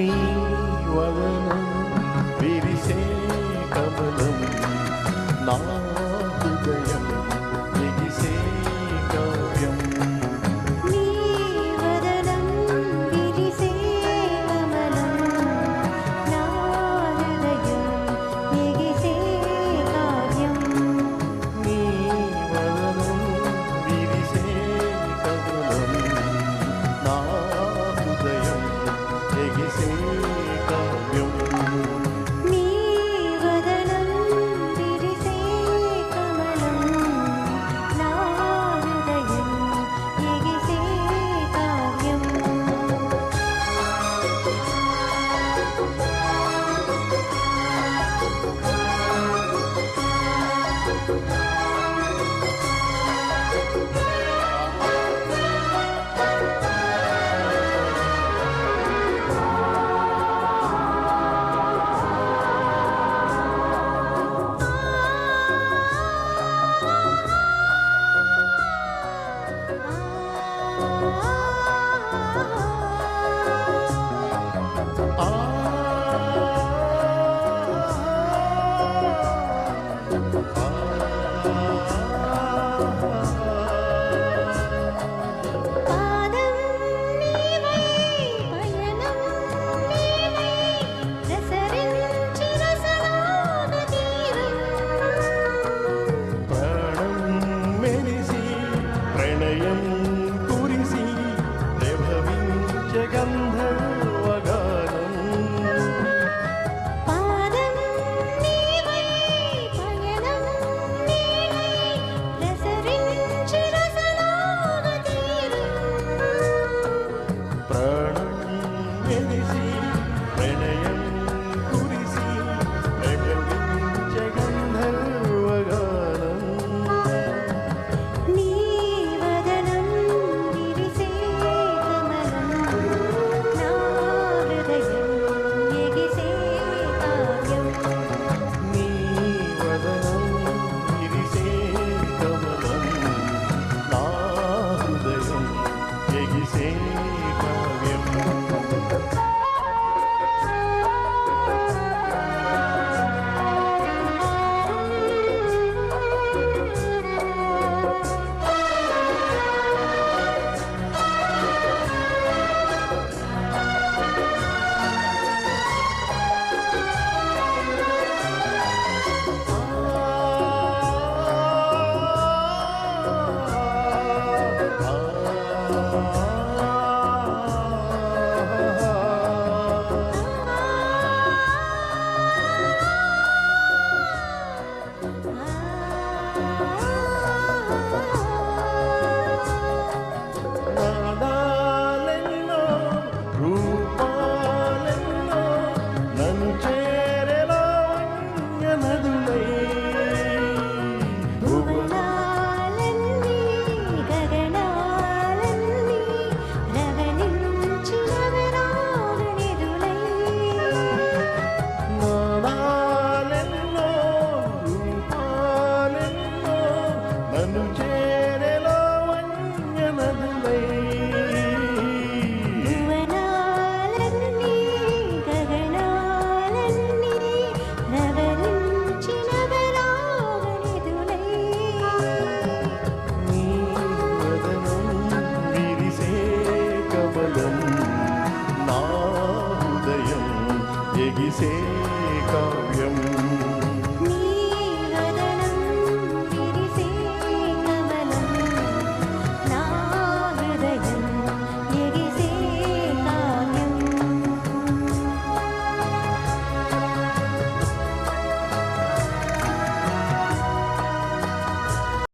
నీ వదనం విరిసే కమలం నా హృదయం ఎగిసే కావ్యం నీ వదనం విరిసే కమలం నా హృదయం ఎగిసే కావ్యం నీ వదనం విరిసే కమలం నా హృదయం ఎగిసే కావ్యం నీ వదనం విరిసే కమలం నా హృదయం ఎగిసే కావ్యం పాదం నీవై పయనం నీవై రసరించి రసలోన తీరం ప్రాణం మెరిసి ప్రణయం కురిసి ప్రభవించే గంధర్వగానం పాదం నీవై పయనం నీవై రసరించి రసలోన తీరం ప్రాణం మెరిసి ప్రణయం